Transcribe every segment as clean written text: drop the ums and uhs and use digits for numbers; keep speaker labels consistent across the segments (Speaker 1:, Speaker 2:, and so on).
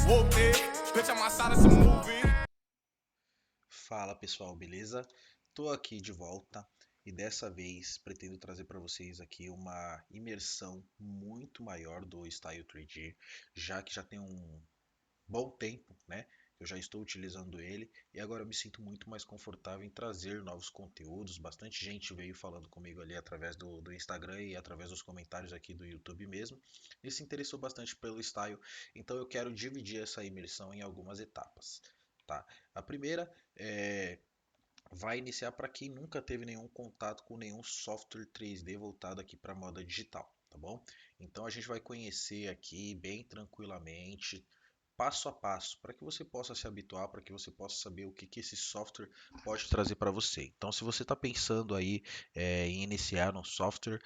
Speaker 1: Whoop it, bitch, I'm outside of some movie.
Speaker 2: Fala pessoal, beleza? Tô aqui de volta e dessa vez pretendo trazer para vocês aqui uma imersão muito maior do Style 3D, já que já tem um bom tempo, né? Eu já estou utilizando ele e agora eu me sinto muito mais confortável em trazer novos conteúdos. Bastante gente veio falando comigo ali através do Instagram e através dos comentários aqui do YouTube mesmo e se interessou bastante pelo Style, então eu quero dividir essa imersão em algumas etapas. Tá? A primeira vai iniciar para quem nunca teve nenhum contato com nenhum software 3D voltado aqui para a moda digital, tá bom? Então a gente vai conhecer aqui bem tranquilamente, passo a passo, para que você possa se habituar, para que você possa saber o que, que esse software pode trazer para você. Então, se você está pensando aí em iniciar um software,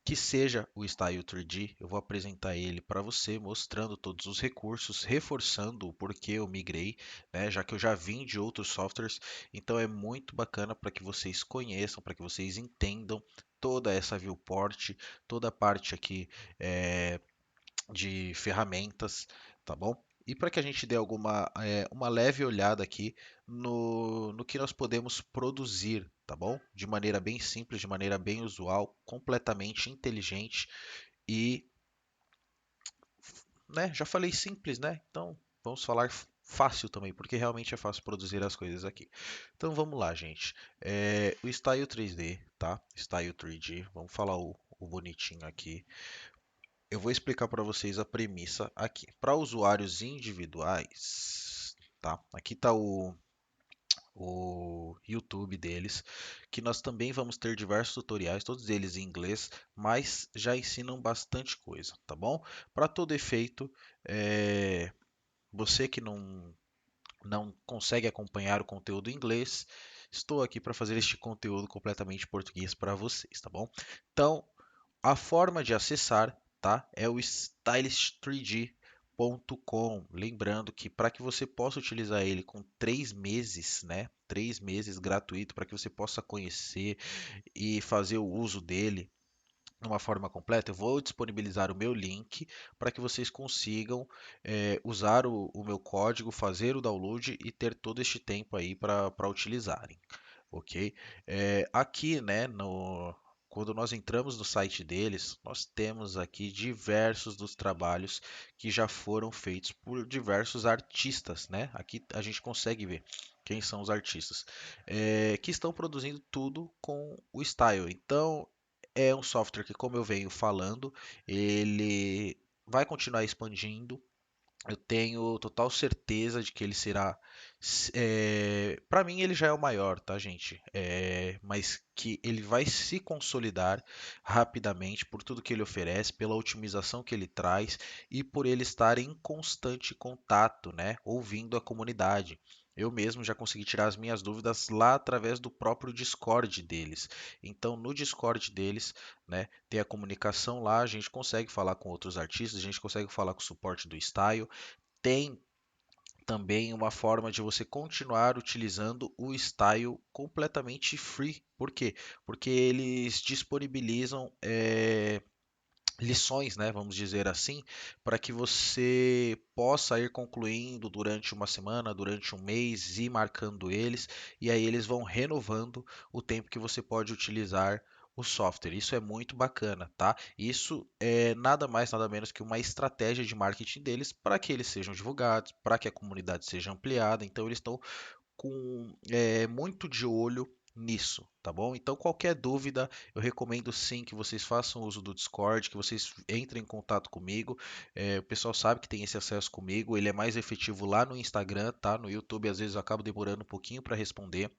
Speaker 2: que seja o Style 3D, eu vou apresentar ele para você, mostrando todos os recursos, reforçando o porquê eu migrei, né, já que eu já vim de outros softwares, então é muito bacana para que vocês conheçam, para que vocês entendam toda essa viewport, toda a parte aqui é, de ferramentas, tá bom? E para que a gente dê uma leve olhada aqui no que nós podemos produzir, tá bom? De maneira bem simples, de maneira bem usual, completamente inteligente e, né, já falei simples, né? Então vamos falar fácil também, porque realmente é fácil produzir as coisas aqui. Então vamos lá, gente. O Style 3D, tá? Style 3D, vamos falar o bonitinho aqui. Eu vou explicar para vocês a premissa aqui. Para usuários individuais, tá? Aqui está o YouTube deles, que nós também vamos ter diversos tutoriais, todos eles em inglês, mas já ensinam bastante coisa, tá bom? Para todo efeito, você que não consegue acompanhar o conteúdo em inglês, estou aqui para fazer este conteúdo completamente em português para vocês, tá bom? Então, a forma de acessar, tá, é o stylist3d.com. Lembrando que para que você possa utilizar ele com 3 meses, né, 3 meses gratuito, para que você possa conhecer e fazer o uso dele de uma forma completa, eu vou disponibilizar o meu link para que vocês consigam usar o meu código, fazer o download e ter todo este tempo aí para utilizarem, ok? Aqui, né, quando nós entramos no site deles, nós temos aqui diversos dos trabalhos que já foram feitos por diversos artistas, né? Aqui a gente consegue ver quem são os artistas que estão produzindo tudo com o Style. Então, é um software que, como eu venho falando, ele vai continuar expandindo. Eu tenho total certeza de que ele será. Para mim, ele já é o maior, tá, gente? Mas que ele vai se consolidar rapidamente por tudo que ele oferece, pela otimização que ele traz e por ele estar em constante contato, né? Ouvindo a comunidade. Eu mesmo já consegui tirar as minhas dúvidas lá através do próprio Discord deles. Então, no Discord deles, né, tem a comunicação lá, a gente consegue falar com outros artistas, a gente consegue falar com o suporte do Style. Tem também uma forma de você continuar utilizando o Style completamente free. Por quê? Porque eles disponibilizam lições, né, vamos dizer assim, para que você possa ir concluindo durante uma semana, durante um mês, e marcando eles, e aí eles vão renovando o tempo que você pode utilizar o software. Isso é muito bacana, tá? Isso é nada mais, nada menos que uma estratégia de marketing deles para que eles sejam divulgados, para que a comunidade seja ampliada. Então eles estão com muito de olho nisso, tá bom? Então, qualquer dúvida, eu recomendo sim que vocês façam uso do Discord, que vocês entrem em contato comigo. O pessoal sabe que tem esse acesso comigo, ele é mais efetivo lá no Instagram, tá? No YouTube, às vezes eu acabo demorando um pouquinho para responder.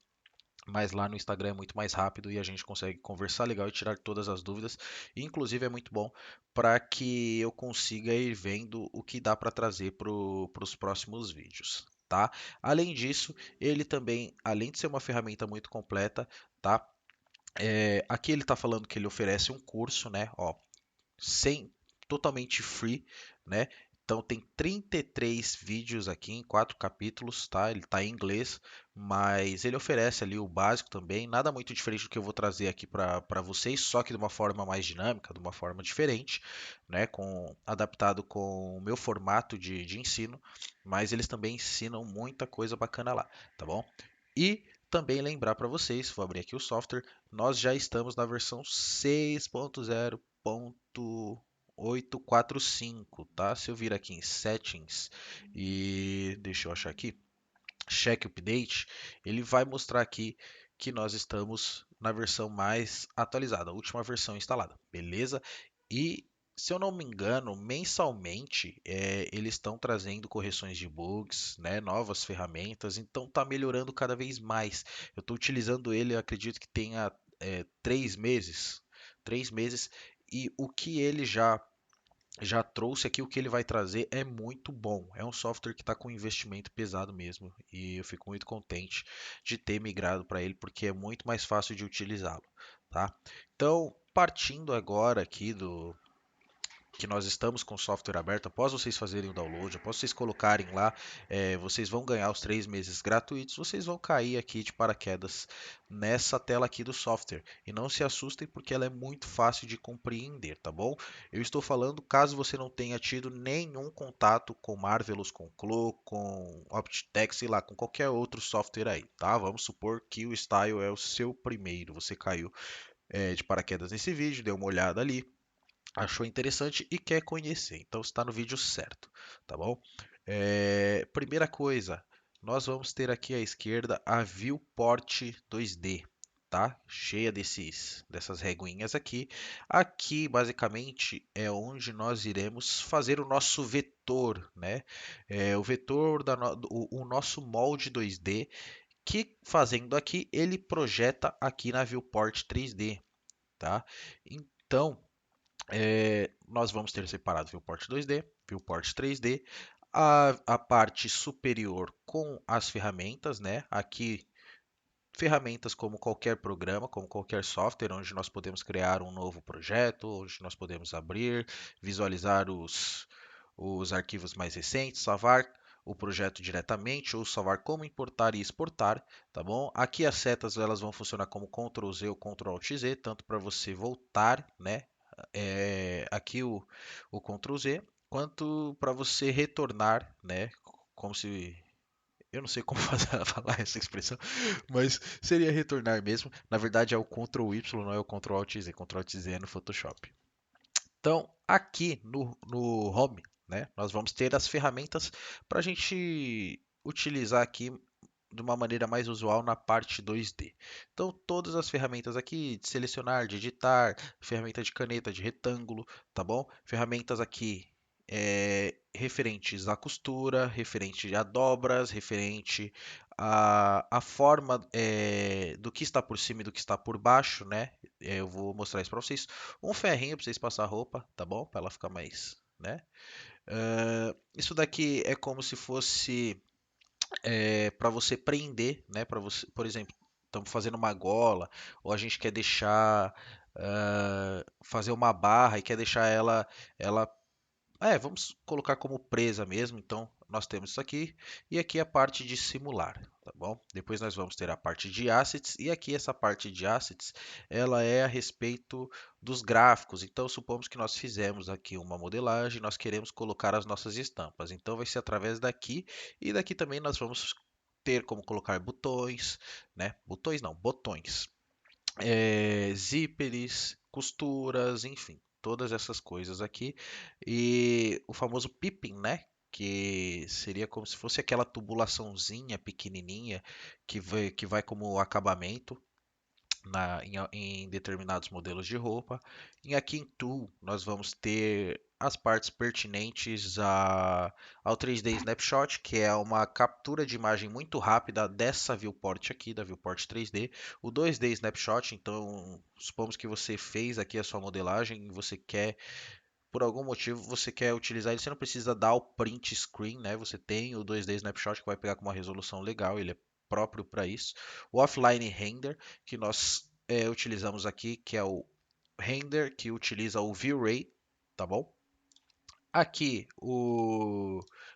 Speaker 2: Mas lá no Instagram é muito mais rápido e a gente consegue conversar legal e tirar todas as dúvidas. E, inclusive, é muito bom para que eu consiga ir vendo o que dá para trazer para os próximos vídeos, tá? Além disso, ele também, além de ser uma ferramenta muito completa, tá? Aqui ele está falando que ele oferece um curso, né? Ó, sem totalmente free, né? Então tem 33 vídeos aqui em 4 capítulos, tá? Ele está em inglês, mas ele oferece ali o básico também, nada muito diferente do que eu vou trazer aqui para vocês, só que de uma forma mais dinâmica, de uma forma diferente, né? Adaptado com o meu formato de ensino, mas eles também ensinam muita coisa bacana lá, tá bom? E também lembrar para vocês, vou abrir aqui o software, nós já estamos na versão 6.0.845, tá? Se eu vir aqui em Settings e deixa eu achar aqui, Check Update, ele vai mostrar aqui que nós estamos na versão mais atualizada, a última versão instalada, beleza? E se eu não me engano, mensalmente eles estão trazendo correções de bugs, né, novas ferramentas, então está melhorando cada vez mais. Eu estou utilizando ele, eu acredito que tenha 3 meses, 3 meses, e o que ele já trouxe aqui, o que ele vai trazer é muito bom. É um software que está com investimento pesado mesmo e eu fico muito contente de ter migrado para ele porque é muito mais fácil de utilizá-lo, tá? Então, partindo agora aqui do que nós estamos com o software aberto, após vocês fazerem o download, após vocês colocarem lá, vocês vão ganhar os 3 meses gratuitos, vocês vão cair aqui de paraquedas nessa tela aqui do software. E não se assustem porque ela é muito fácil de compreender, tá bom? Eu estou falando caso você não tenha tido nenhum contato com Marvelous, com Clo, com Optitex, sei lá, com qualquer outro software aí, tá? Vamos supor que o Style é o seu primeiro, você caiu de paraquedas nesse vídeo, deu uma olhada ali, achou interessante e quer conhecer. Então está no vídeo certo, tá bom? Primeira coisa, nós vamos ter aqui à esquerda a Viewport 2D, tá? Cheia dessas reguinhas aqui. Aqui, basicamente, é onde nós iremos fazer o nosso vetor, né? O vetor o nosso molde 2D, que fazendo aqui, ele projeta aqui na Viewport 3D, tá? Então, nós vamos ter separado viewport 2D, viewport 3D, a parte superior com as ferramentas, né? Aqui, ferramentas como qualquer programa, como qualquer software, onde nós podemos criar um novo projeto, onde nós podemos abrir, visualizar os arquivos mais recentes, salvar o projeto diretamente ou salvar como importar e exportar, tá bom? Aqui as setas elas vão funcionar como Ctrl Z ou Ctrl Alt Z, tanto para você voltar, né, aqui o Ctrl Z, quanto para você retornar, né? Como se. Eu não sei como falar essa expressão, mas seria retornar mesmo. Na verdade é o Ctrl Y, não é o Ctrl Alt Z. Ctrl Alt Z é no Photoshop. Então, aqui no Home, né, nós vamos ter as ferramentas para a gente utilizar aqui de uma maneira mais usual na parte 2D. Então, todas as ferramentas aqui de selecionar, de editar, ferramenta de caneta, de retângulo, tá bom? Ferramentas aqui referentes à costura, referente a dobras, referente à forma do que está por cima e do que está por baixo, né? Eu vou mostrar isso para vocês. Um ferrinho para vocês passar a roupa, tá bom? Para ela ficar mais, né? Isso daqui é como se fosse para você prender, né? Para você, por exemplo, estamos fazendo uma gola ou a gente quer deixar fazer uma barra e quer deixar ela vamos colocar como presa mesmo. Então, nós temos isso aqui e aqui a parte de simular, tá bom? Depois nós vamos ter a parte de assets e aqui essa parte de assets, ela é a respeito dos gráficos. Então, supomos que nós fizemos aqui uma modelagem, nós queremos colocar as nossas estampas. Então, vai ser através daqui e daqui também nós vamos ter como colocar botões, né? Botões não, botões, zíperes, costuras, enfim, todas essas coisas aqui. E o famoso pipping, né? Que seria como se fosse aquela tubulaçãozinha pequenininha que vai como acabamento em determinados modelos de roupa. E aqui em Tool nós vamos ter as partes pertinentes ao 3D Snapshot, que é uma captura de imagem muito rápida dessa viewport aqui, da viewport 3D. O 2D Snapshot, então, supomos que você fez aqui a sua modelagem e você quer, por algum motivo, você quer utilizar ele, você não precisa dar o print screen, né? Você tem o 2D Snapshot que vai pegar com uma resolução legal, ele é próprio para isso. O Offline Render, que nós utilizamos aqui, que é o render que utiliza o V-Ray, tá bom? Aqui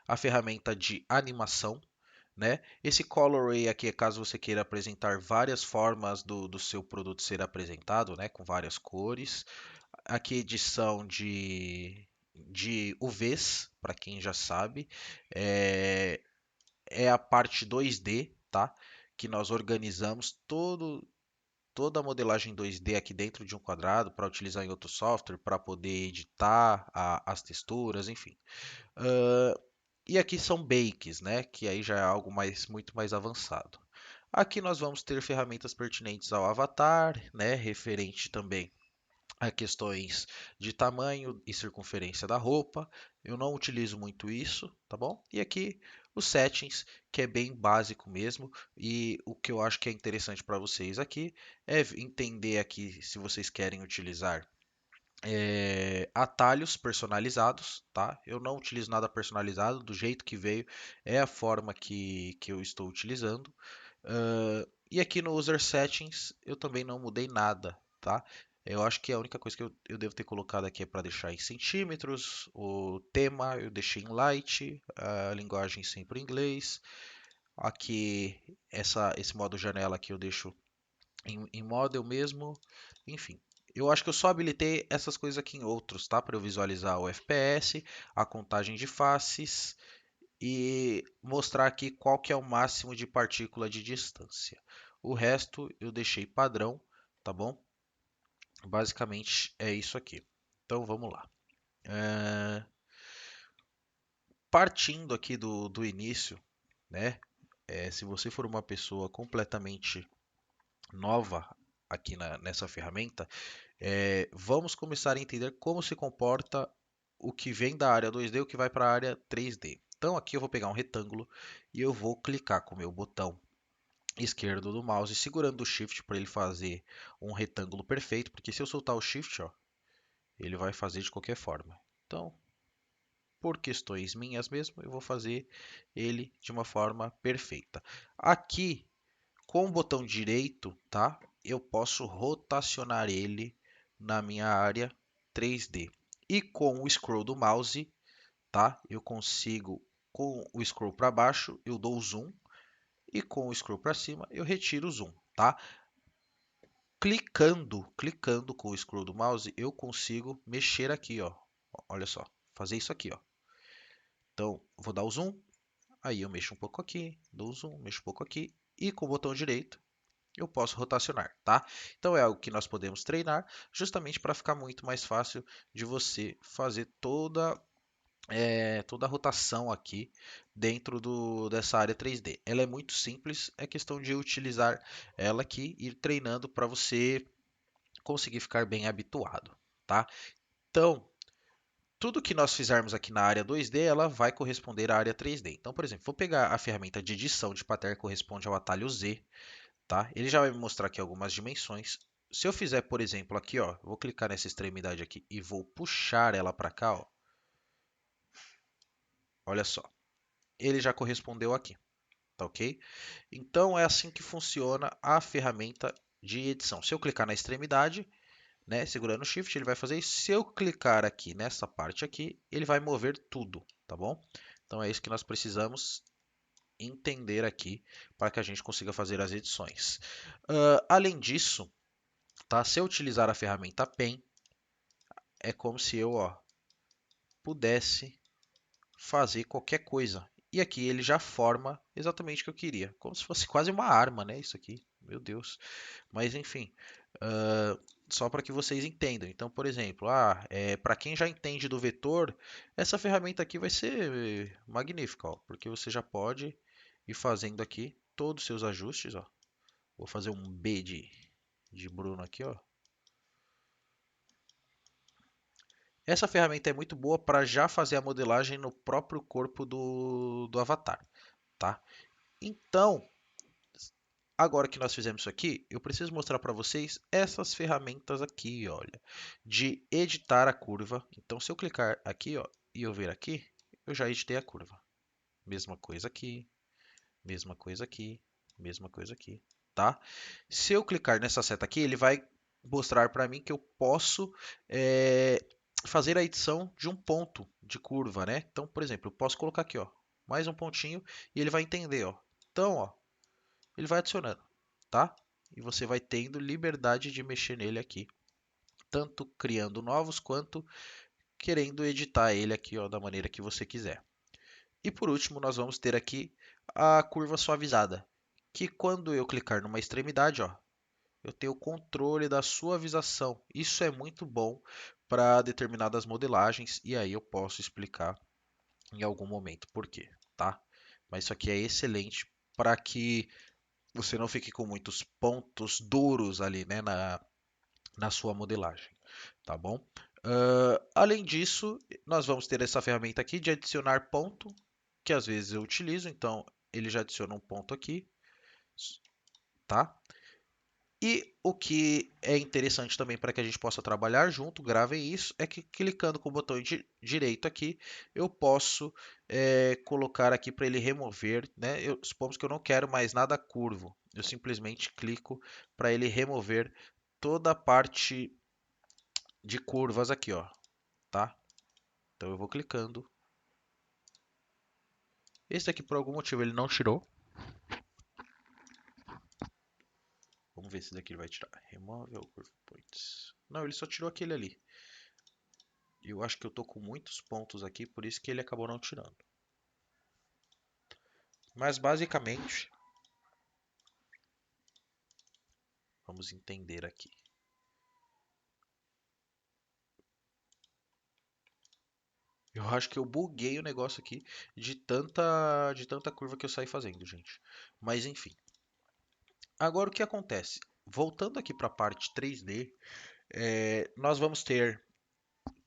Speaker 2: a ferramenta de animação, né? Esse Color Ray aqui é caso você queira apresentar várias formas do seu produto ser apresentado, né? Com várias cores. Aqui edição de UVs, para quem já sabe. É, é a parte 2D, tá? Que nós organizamos toda a modelagem 2D aqui dentro de um quadrado para utilizar em outro software, para poder editar as texturas, enfim. Ah, e aqui são bakes, né? Que aí já é algo muito mais avançado. Aqui nós vamos ter ferramentas pertinentes ao avatar, né? Referente também a questões de tamanho e circunferência da roupa. Eu não utilizo muito isso, tá bom? E aqui os settings, que é bem básico mesmo. E o que eu acho que é interessante para vocês aqui é entender aqui se vocês querem utilizar atalhos personalizados, tá? Eu não utilizo nada personalizado, do jeito que veio é a forma que eu estou utilizando. E aqui no User Settings eu também não mudei nada, tá? Eu acho que a única coisa que eu devo ter colocado aqui é para deixar em centímetros, o tema eu deixei em light, a linguagem sempre em inglês. Aqui esse modo janela aqui eu deixo em model mesmo, enfim. Eu acho que eu só habilitei essas coisas aqui em outros, tá? Para eu visualizar o FPS, a contagem de faces e mostrar aqui qual que é o máximo de partícula de distância. O resto eu deixei padrão, tá bom? Basicamente é isso aqui. Então vamos lá. É, Partindo aqui do início, né? Se você for uma pessoa completamente nova aqui nessa ferramenta, vamos começar a entender como se comporta o que vem da área 2D e o que vai para a área 3D. Então aqui eu vou pegar um retângulo e eu vou clicar com o meu botão esquerdo do mouse, segurando o Shift para ele fazer um retângulo perfeito, porque se eu soltar o Shift, ó, ele vai fazer de qualquer forma. Então, por questões minhas mesmo, eu vou fazer ele de uma forma perfeita. Aqui, com o botão direito, tá? Eu posso rotacionar ele na minha área 3D. E com o scroll do mouse, tá? Eu consigo, com o scroll para baixo, eu dou zoom e com o scroll para cima eu retiro o zoom, tá? Clicando com o scroll do mouse, eu consigo mexer aqui, ó. Olha só, fazer isso aqui, ó. Então, vou dar o zoom, aí eu mexo um pouco aqui, dou o zoom, mexo um pouco aqui e com o botão direito eu posso rotacionar, tá? Então é algo que nós podemos treinar justamente para ficar muito mais fácil de você fazer toda a rotação aqui dentro dessa área 3D. Ela é muito simples, é questão de utilizar ela aqui e ir treinando para você conseguir ficar bem habituado, tá? Então, tudo que nós fizermos aqui na área 2D, ela vai corresponder à área 3D. Então, por exemplo, vou pegar a ferramenta de edição de pattern que corresponde ao atalho Z, tá? Ele já vai me mostrar aqui algumas dimensões. Se eu fizer, por exemplo, aqui, ó, vou clicar nessa extremidade aqui e vou puxar ela para cá, ó. Olha só, ele já correspondeu aqui, tá ok? Então é assim que funciona a ferramenta de edição. Se eu clicar na extremidade, né, segurando o Shift, ele vai fazer isso. Se eu clicar aqui nessa parte aqui, ele vai mover tudo, tá bom? Então é isso que nós precisamos entender aqui para que a gente consiga fazer as edições. Além disso, tá? Se eu utilizar a ferramenta Pen, é como se eu, ó, pudesse fazer qualquer coisa. E aqui ele já forma exatamente o que eu queria, como se fosse quase uma arma, né? Isso aqui, meu Deus. Mas enfim, só para que vocês entendam. Então, por exemplo, para quem já entende do vetor, essa ferramenta aqui vai ser magnífica, ó, porque você já pode ir fazendo aqui todos os seus ajustes. Ó. Vou fazer um B de Bruno aqui, ó. Essa ferramenta é muito boa para já fazer a modelagem no próprio corpo do avatar, tá? Então, agora que nós fizemos isso aqui, eu preciso mostrar para vocês essas ferramentas aqui, olha, de editar a curva. Então, se eu clicar aqui, ó, e eu ver aqui, eu já editei a curva. Mesma coisa aqui, mesma coisa aqui, mesma coisa aqui, tá? Se eu clicar nessa seta aqui, ele vai mostrar para mim que eu posso fazer a edição de um ponto de curva, né? Então, por exemplo, eu posso colocar aqui, ó, mais um pontinho e ele vai entender, ó. Então, ó, ele vai adicionando, tá? E você vai tendo liberdade de mexer nele aqui, tanto criando novos quanto querendo editar ele aqui, ó, da maneira que você quiser. E por último, nós vamos ter aqui a curva suavizada, que quando eu clicar numa extremidade, ó, eu tenho o controle da suavização. Isso é muito bom para determinadas modelagens e aí eu posso explicar em algum momento por quê, tá? Mas isso aqui é excelente para que você não fique com muitos pontos duros ali, né, na sua modelagem, tá bom? Além disso, nós vamos ter essa ferramenta aqui de adicionar ponto, que às vezes eu utilizo, então ele já adiciona um ponto aqui, tá? E o que é interessante também para que a gente possa trabalhar junto, gravem isso, é que clicando com o botão direito aqui, eu posso colocar aqui para ele remover, né? Supomos que eu não quero mais nada curvo, eu simplesmente clico para ele remover toda a parte de curvas aqui, ó, tá? Então eu vou clicando. Esse aqui por algum motivo ele não tirou. Vamos ver se daqui ele vai tirar. Remove all curve points. Não, ele só tirou aquele ali. Eu acho que eu tô com muitos pontos aqui, por isso que ele acabou não tirando. Mas basicamente, vamos entender aqui. Eu acho que eu buguei o negócio aqui de tanta curva que eu saí fazendo, gente. Mas enfim. Agora o que acontece? Voltando aqui para a parte 3D, nós vamos ter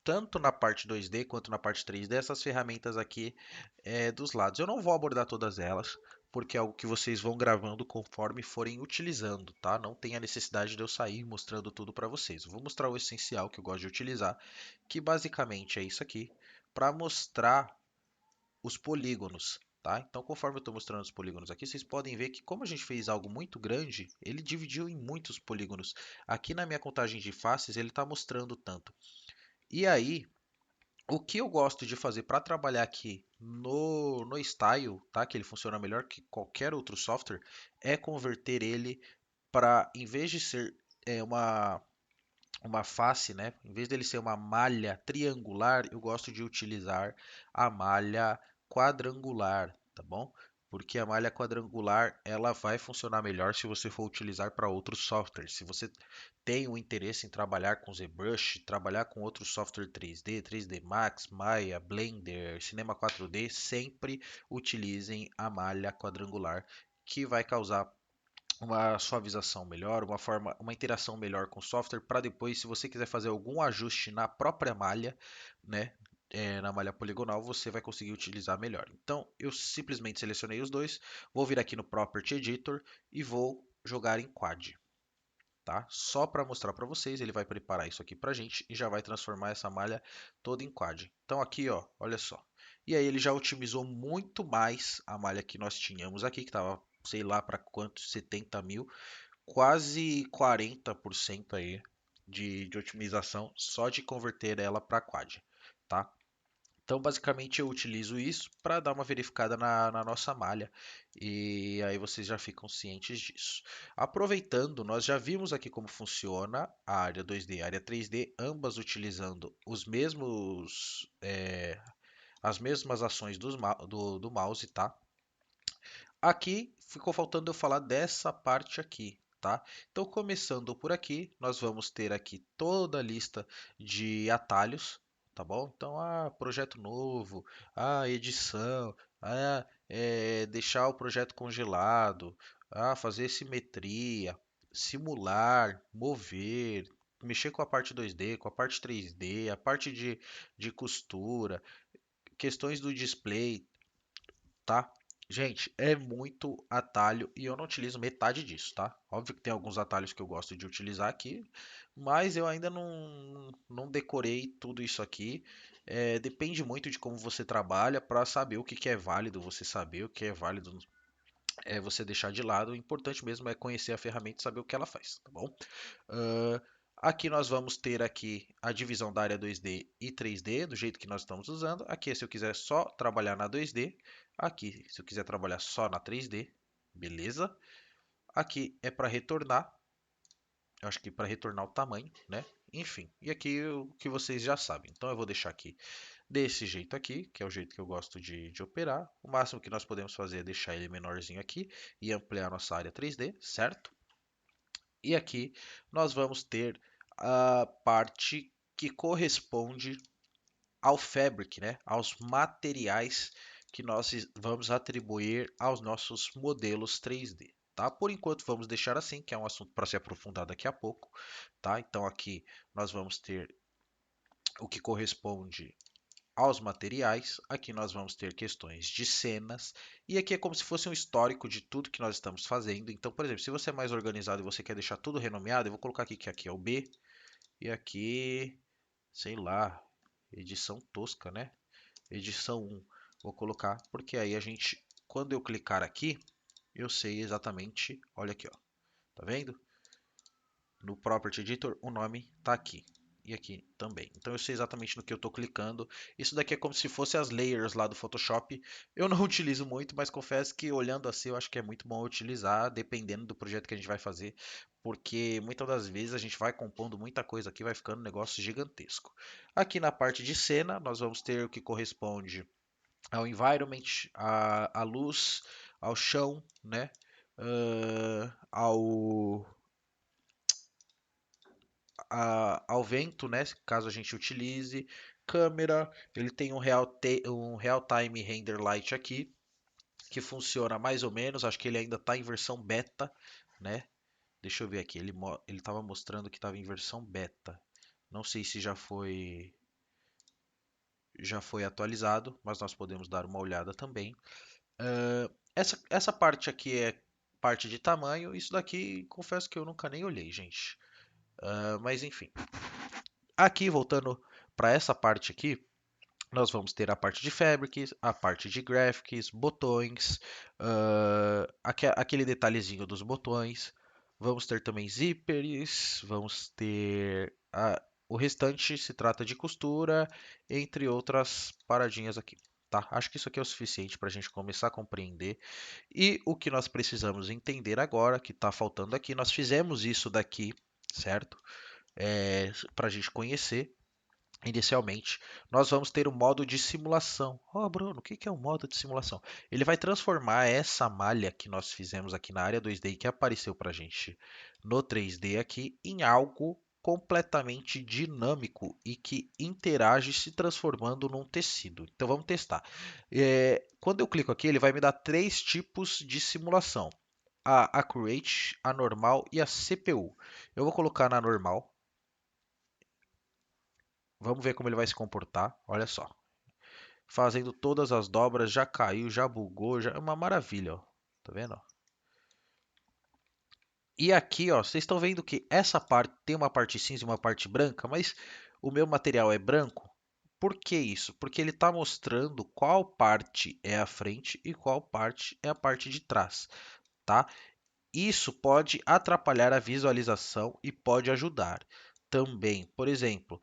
Speaker 2: tanto na parte 2D quanto na parte 3D essas ferramentas aqui dos lados. Eu não vou abordar todas elas, porque é algo que vocês vão gravando conforme forem utilizando, tá? Não tem a necessidade de eu sair mostrando tudo para vocês. Eu vou mostrar o essencial que eu gosto de utilizar, que basicamente é isso aqui, para mostrar os polígonos. Tá? Então, conforme eu estou mostrando os polígonos aqui, vocês podem ver que como a gente fez algo muito grande, ele dividiu em muitos polígonos. Aqui na minha contagem de faces, ele está mostrando tanto. E aí, o que eu gosto de fazer para trabalhar aqui no Style, tá? Que ele funciona melhor que qualquer outro software, é converter ele para, em vez de ser uma face, né? Em vez dele ser uma malha triangular, eu gosto de utilizar a malha quadrangular, tá bom? Porque a malha quadrangular ela vai funcionar melhor se você for utilizar para outros softwares. Se você tem o interesse em trabalhar com ZBrush, trabalhar com outro software 3D, 3D Max, Maya, Blender, Cinema 4D, sempre utilizem a malha quadrangular, que vai causar uma suavização melhor, uma interação melhor com o software, para depois, se você quiser fazer algum ajuste na própria malha, né, na malha poligonal, você vai conseguir utilizar melhor. Então, eu simplesmente selecionei os dois, vou vir aqui no Property Editor e vou jogar em Quad. Tá? Só para mostrar para vocês, ele vai preparar isso aqui para a gente e já vai transformar essa malha toda em quad. Então aqui, ó, olha só. E aí ele já otimizou muito mais a malha que nós tínhamos aqui, que estava, sei lá para quanto, 70 mil, quase 40% aí de otimização só de converter ela para quad, tá? Então, basicamente, eu utilizo isso para dar uma verificada na nossa malha e aí vocês já ficam cientes disso. Aproveitando, nós já vimos aqui como funciona a área 2D e a área 3D, ambas utilizando as mesmas ações do mouse, tá? Aqui ficou faltando eu falar dessa parte aqui, tá? Então, começando por aqui, nós vamos ter aqui toda a lista de atalhos, tá bom? Então, projeto novo, edição, deixar o projeto congelado, fazer simetria, simular, mover, mexer com a parte 2D, com a parte 3D, a parte de costura, questões do display, tá? Gente, é muito atalho e eu não utilizo metade disso, tá? Óbvio que tem alguns atalhos que eu gosto de utilizar aqui, mas eu ainda não decorei tudo isso aqui. Depende muito de como você trabalha para saber o que que é válido, você saber o que é válido é você deixar de lado. O importante mesmo é conhecer a ferramenta e saber o que ela faz, tá bom? Aqui nós vamos ter aqui a divisão da área 2D e 3D, do jeito que nós estamos usando. Aqui se eu quiser só trabalhar na 2D. Aqui se eu quiser trabalhar só na 3D. Beleza? Aqui é para retornar. Eu acho que para retornar o tamanho, né? Enfim, e aqui o que vocês já sabem. Então eu vou deixar aqui desse jeito aqui, que é o jeito que eu gosto de operar. O máximo que nós podemos fazer é deixar ele menorzinho aqui e ampliar nossa área 3D, certo? E aqui nós vamos ter a parte que corresponde ao fabric, né? Aos materiais que nós vamos atribuir aos nossos modelos 3D. Tá? Por enquanto vamos deixar assim, que é um assunto para se aprofundar daqui a pouco. Tá? Então aqui nós vamos ter o que corresponde aos materiais. Aqui nós vamos ter questões de cenas. E aqui é como se fosse um histórico de tudo que nós estamos fazendo. Então, por exemplo, se você é mais organizado e você quer deixar tudo renomeado, eu vou colocar aqui que aqui é o B. E aqui, sei lá, edição tosca, né? Edição 1. Vou colocar, porque aí a gente, quando eu clicar aqui, eu sei exatamente, olha aqui, ó. Tá vendo? No Property Editor, o nome tá aqui. E aqui também. Então eu sei exatamente no que eu estou clicando. Isso daqui é como se fosse as layers lá do Photoshop. Eu não utilizo muito, mas confesso que olhando assim eu acho que é muito bom utilizar, dependendo do projeto que a gente vai fazer. Porque muitas das vezes a gente vai compondo muita coisa aqui, vai ficando um negócio gigantesco. Aqui na parte de cena, nós vamos ter o que corresponde ao environment, à luz, ao chão, né? Ao ao vento, né? Caso a gente utilize. Câmera, ele tem um real time render light aqui, que funciona mais ou menos. Acho que ele ainda está em versão beta, né? Deixa eu ver aqui. Ele estava mostrando que estava em versão beta. Não sei se já foi atualizado, mas nós podemos dar uma olhada também. Essa parte aqui é parte de tamanho. Isso daqui, confesso que eu nunca nem olhei, gente. Mas enfim. Aqui, voltando para essa parte aqui, nós vamos ter a parte de fabrics, a parte de graphics, botões, aquele detalhezinho dos botões. Vamos ter também zippers, vamos ter o restante se trata de costura, entre outras paradinhas aqui. Tá? Acho que isso aqui é o suficiente para a gente começar a compreender. E o que nós precisamos entender agora, que está faltando aqui, nós fizemos isso daqui, certo? Para a gente conhecer. Inicialmente, nós vamos ter o modo de simulação. Oh, Bruno, o que é o modo de simulação? Ele vai transformar essa malha que nós fizemos aqui na área 2D e que apareceu para a gente no 3D aqui em algo completamente dinâmico e que interage se transformando num tecido. Então vamos testar. Quando eu clico aqui, ele vai me dar três tipos de simulação: a Accurate, a normal e a CPU. Eu vou colocar na normal. Vamos ver como ele vai se comportar. Olha só. Fazendo todas as dobras, já caiu, já bugou, já é uma maravilha, ó. Tá vendo? E aqui, ó, vocês estão vendo que essa parte tem uma parte cinza e uma parte branca, mas o meu material é branco. Por que isso? Porque ele está mostrando qual parte é a frente e qual parte é a parte de trás, tá? Isso pode atrapalhar a visualização e pode ajudar também. Por exemplo,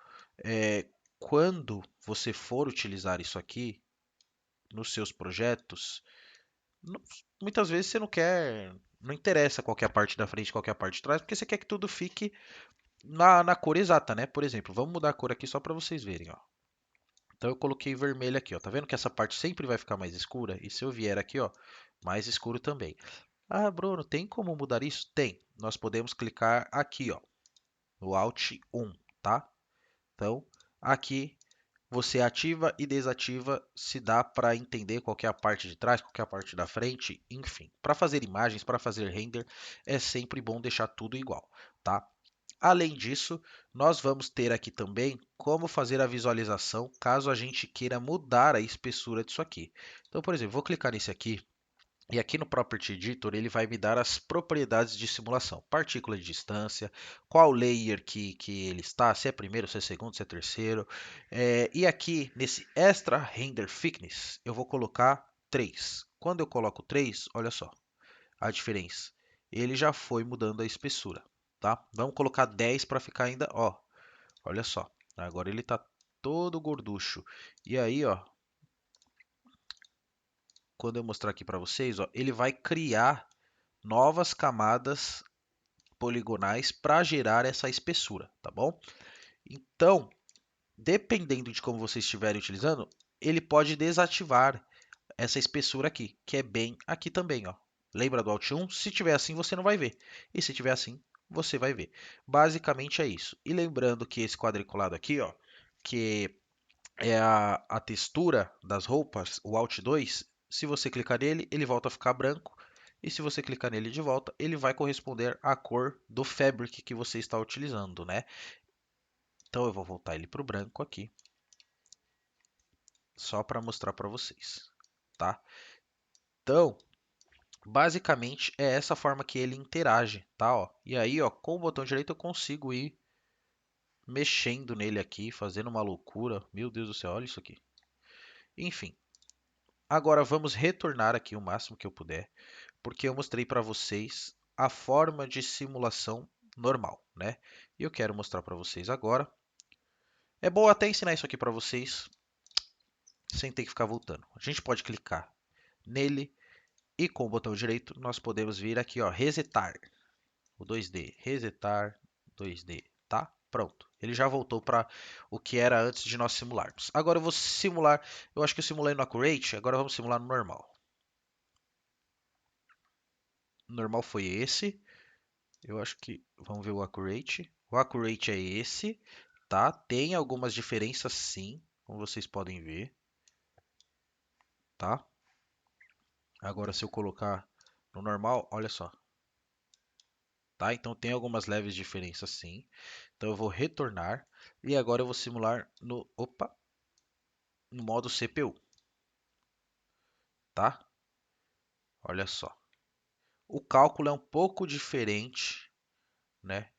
Speaker 2: quando você for utilizar isso aqui nos seus projetos, muitas vezes você não quer, não interessa qual que é a parte da frente, qual que é a parte de trás, porque você quer que tudo fique na cor exata, né? Por exemplo, vamos mudar a cor aqui só para vocês verem, ó. Então eu coloquei vermelho aqui, ó. Tá vendo que essa parte sempre vai ficar mais escura? E se eu vier aqui, ó, mais escuro também. Ah, Bruno, tem como mudar isso? Tem. Nós podemos clicar aqui, ó, no Alt 1, tá? Então, aqui você ativa e desativa se dá para entender qual que é a parte de trás, qual que é a parte da frente, enfim. Para fazer imagens, para fazer render, é sempre bom deixar tudo igual, tá? Além disso, nós vamos ter aqui também como fazer a visualização caso a gente queira mudar a espessura disso aqui. Então, por exemplo, vou clicar nesse aqui e aqui no Property Editor ele vai me dar as propriedades de simulação. Partícula de distância, qual layer que ele está, se é primeiro, se é segundo, se é terceiro. E aqui nesse Extra Render Thickness eu vou colocar 3. Quando eu coloco 3, olha só a diferença. Ele já foi mudando a espessura. tá? Vamos colocar 10 para ficar ainda, ó, olha só. Agora ele tá todo gorducho. E aí, ó, quando eu mostrar aqui para vocês, ó, ele vai criar novas camadas poligonais para gerar essa espessura, tá bom? Então, dependendo de como vocês estiverem utilizando, ele pode desativar essa espessura aqui, que é bem aqui também, ó. Lembra do Alt 1? Se tiver assim, você não vai ver. E se tiver assim, você vai ver. Basicamente é isso. E lembrando que esse quadriculado aqui, ó, que é a textura das roupas, o Alt 2, se você clicar nele, ele volta a ficar branco. E se você clicar nele de volta, ele vai corresponder à cor do fabric que você está utilizando, né? Então eu vou voltar ele para o branco aqui, só para mostrar para vocês, tá? Então, basicamente é essa forma que ele interage, tá? Ó. E aí, ó, com o botão direito eu consigo ir mexendo nele aqui, fazendo uma loucura. Meu Deus do céu, olha isso aqui. Enfim, agora vamos retornar aqui o máximo que eu puder, porque eu mostrei para vocês a forma de simulação normal, né? E eu quero mostrar para vocês agora. É bom até ensinar isso aqui para vocês, sem ter que ficar voltando. A gente pode clicar nele e com o botão direito nós podemos vir aqui, ó, resetar o 2D, resetar 2D, tá? Pronto. Ele já voltou para o que era antes de nós simularmos. Agora eu vou simular, eu acho que eu simulei no Accurate, agora vamos simular no normal. O normal foi esse. Eu acho que vamos ver o Accurate. O Accurate é esse, tá? Tem algumas diferenças sim, como vocês podem ver, tá? Agora se eu colocar no normal, olha só, tá? Então tem algumas leves diferenças sim. Então eu vou retornar e agora eu vou simular no modo CPU, tá? Olha só. O cálculo é um pouco diferente, né?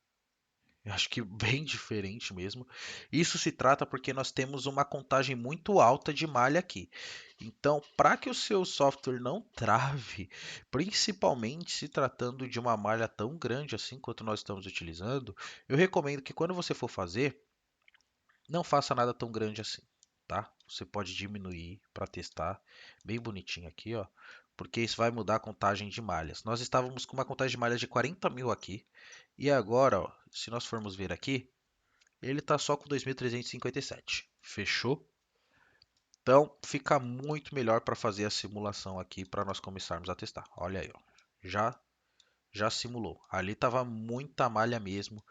Speaker 2: Eu acho que bem diferente mesmo. Isso se trata porque nós temos uma contagem muito alta de malha aqui. Então, para que o seu software não trave, principalmente se tratando de uma malha tão grande assim quanto nós estamos utilizando, eu recomendo que quando você for fazer, não faça nada tão grande assim, tá? Você pode diminuir para testar, bem bonitinho aqui, ó, porque isso vai mudar a contagem de malhas. Nós estávamos com uma contagem de malhas de 40.000 aqui, e agora, ó, se nós formos ver aqui, ele está só com 2.357. Fechou? Então, fica muito melhor para fazer a simulação aqui para nós começarmos a testar. Olha aí, ó, já simulou. Ali estava muita malha mesmo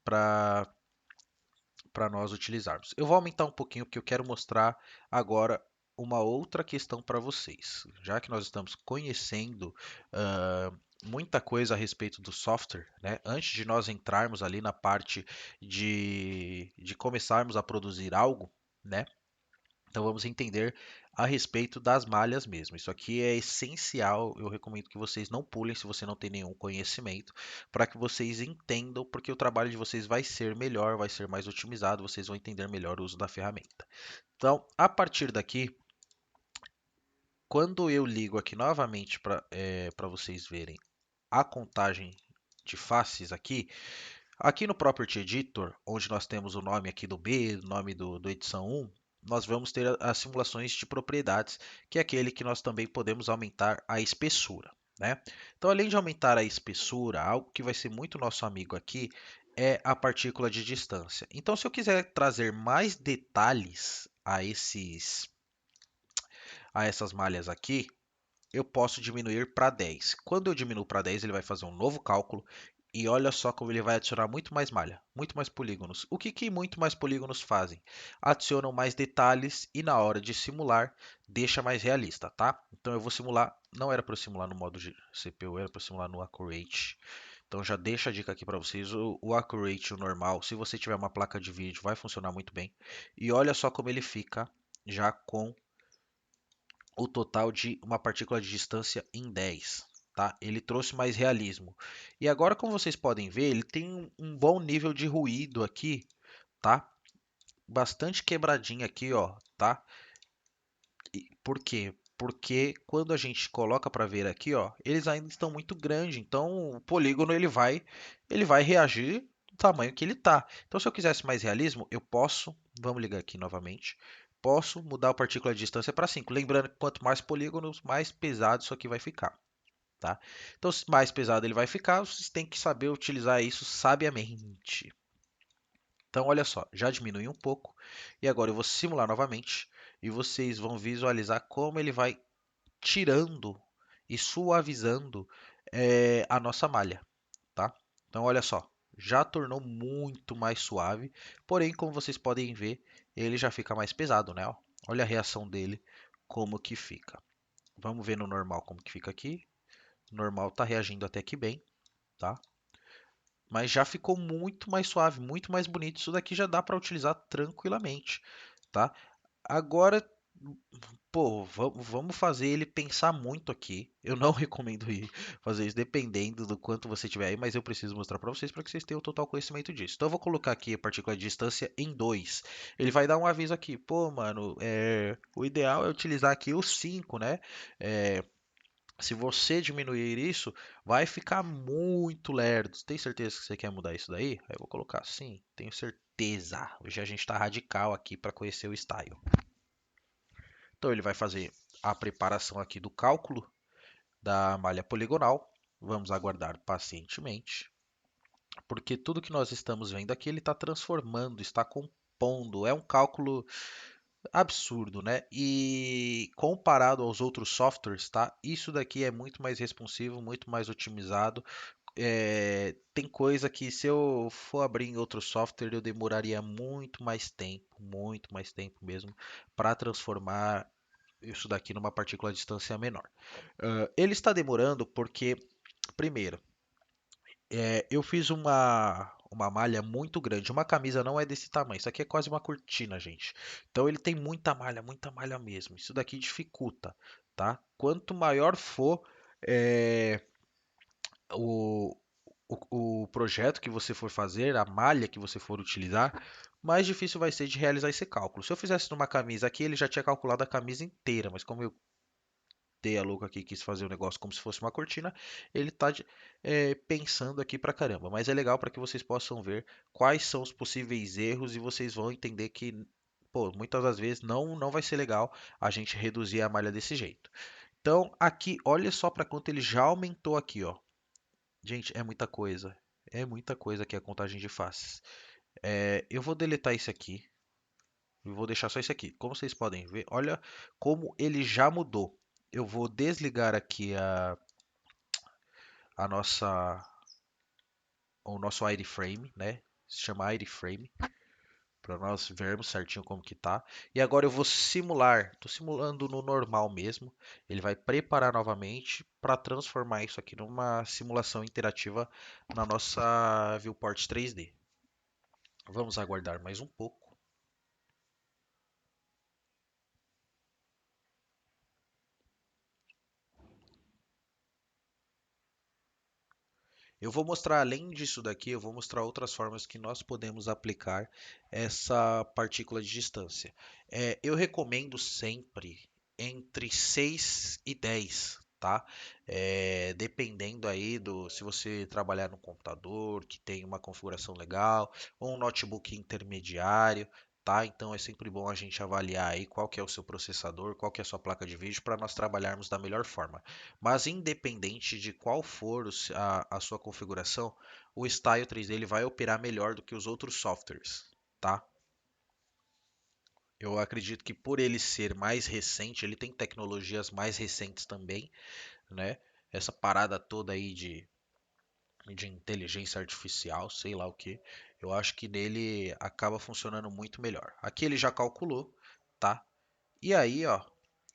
Speaker 2: para nós utilizarmos. Eu vou aumentar um pouquinho porque eu quero mostrar agora uma outra questão para vocês. Já que nós estamos conhecendo muita coisa a respeito do software, né? Antes de nós entrarmos ali na parte de começarmos a produzir algo, né? Então vamos entender a respeito das malhas mesmo. Isso aqui é essencial. Eu recomendo que vocês não pulem se você não tem nenhum conhecimento, para que vocês entendam, porque o trabalho de vocês vai ser melhor, vai ser mais otimizado, vocês vão entender melhor o uso da ferramenta. Então, a partir daqui, quando eu ligo aqui novamente para vocês verem a contagem de faces aqui no Property Editor, onde nós temos o nome aqui do B, o nome do edição 1, nós vamos ter as simulações de propriedades, que é aquele que nós também podemos aumentar a espessura, né? Então, além de aumentar a espessura, algo que vai ser muito nosso amigo aqui é a partícula de distância. Então, se eu quiser trazer mais detalhes a essas malhas aqui, eu posso diminuir para 10. Quando eu diminuo para 10, ele vai fazer um novo cálculo e olha só como ele vai adicionar muito mais malha, muito mais polígonos. O que que muito mais polígonos fazem? Adicionam mais detalhes e na hora de simular, deixa mais realista, tá? Então eu vou simular, não era para eu simular no modo de CPU, era para simular no Accurate. Então já deixa a dica aqui para vocês, o Accurate, o normal, se você tiver uma placa de vídeo, vai funcionar muito bem. E olha só como ele fica já com o total de uma partícula de distância em 10, tá? Ele trouxe mais realismo. E agora, como vocês podem ver, ele tem um bom nível de ruído aqui, tá? Bastante quebradinho aqui, ó, tá? Por quê? porque quando a gente coloca para ver aqui, ó, eles ainda estão muito grandes, então o polígono ele vai reagir do tamanho que ele tá. Então se eu quisesse mais realismo, eu posso, vamos ligar aqui novamente, posso mudar a partícula de distância para 5. Lembrando que quanto mais polígonos, mais pesado isso aqui vai ficar, tá? Então, se mais pesado ele vai ficar, vocês têm que saber utilizar isso sabiamente. Então, olha só, já diminui um pouco e agora eu vou simular novamente e vocês vão visualizar como ele vai tirando e suavizando a nossa malha, tá? Então, olha só, já tornou muito mais suave, porém, como vocês podem ver, ele já fica mais pesado, né? Ó, olha a reação dele, como que fica. Vamos ver no normal como que fica aqui. O normal tá reagindo até que bem, tá? Mas já ficou muito mais suave, muito mais bonito. Isso daqui já dá para utilizar tranquilamente, tá? Agora, pô, vamos fazer ele pensar muito aqui. Eu não recomendo fazer isso dependendo do quanto você tiver aí, mas eu preciso mostrar para vocês para que vocês tenham total conhecimento disso. Então eu vou colocar aqui a partícula de distância em 2. Ele vai dar um aviso aqui, pô, mano, o ideal é utilizar aqui o 5, né? É, se você diminuir isso, vai ficar muito lerdo. Tem certeza que você quer mudar isso daí? Aí eu vou colocar sim, tenho certeza. Hoje a gente está radical aqui para conhecer o style. Então ele vai fazer a preparação aqui do cálculo da malha poligonal. Vamos aguardar pacientemente, porque tudo que nós estamos vendo aqui ele está transformando, está compondo. É um cálculo absurdo, né? E comparado aos outros softwares, tá? Isso daqui é muito mais responsivo, muito mais otimizado. Tem coisa que se eu for abrir em outro software eu demoraria muito mais tempo mesmo, para transformar isso daqui numa partícula de distância menor. Ele está demorando porque, primeiro, eu fiz uma malha muito grande. Uma camisa não é desse tamanho. Isso aqui é quase uma cortina, gente. Então ele tem muita malha mesmo. Isso daqui dificulta, tá? Quanto maior for é, o, o projeto que você for fazer, a malha que você for utilizar, mais difícil vai ser de realizar esse cálculo. Se eu fizesse numa camisa aqui, ele já tinha calculado a camisa inteira, mas como eu dei a louca aqui e quis fazer o negócio como se fosse uma cortina, ele está pensando aqui pra caramba. Mas é legal para que vocês possam ver quais são os possíveis erros e vocês vão entender que, pô, muitas das vezes não vai ser legal a gente reduzir a malha desse jeito. Então, aqui, olha só para quanto ele já aumentou aqui, ó. Gente, é muita coisa. É muita coisa aqui a contagem de faces. Eu vou deletar esse aqui. E vou deixar só esse aqui. Como vocês podem ver, olha como ele já mudou. Eu vou desligar aqui a nossa, o nosso wireframe, né? Se chama wireframe, para nós vermos certinho como que tá. E agora eu vou simular. Estou simulando no normal mesmo. Ele vai preparar novamente para transformar isso aqui numa simulação interativa na nossa viewport 3D. Vamos aguardar mais um pouco. Eu vou mostrar, além disso daqui, eu vou mostrar outras formas que nós podemos aplicar essa partícula de distância. Eu recomendo sempre entre 6 e 10, tá? Dependendo aí se você trabalhar no computador, que tem uma configuração legal, ou um notebook intermediário, tá? Então é sempre bom a gente avaliar aí qual que é o seu processador, qual que é a sua placa de vídeo, para nós trabalharmos da melhor forma. Mas independente de qual for a sua configuração, o Style 3D ele vai operar melhor do que os outros softwares, tá? Eu acredito que por ele ser mais recente, ele tem tecnologias mais recentes também, né? Essa parada toda aí de inteligência artificial, sei lá o que, eu acho que nele acaba funcionando muito melhor. Aqui ele já calculou, tá? E aí, ó,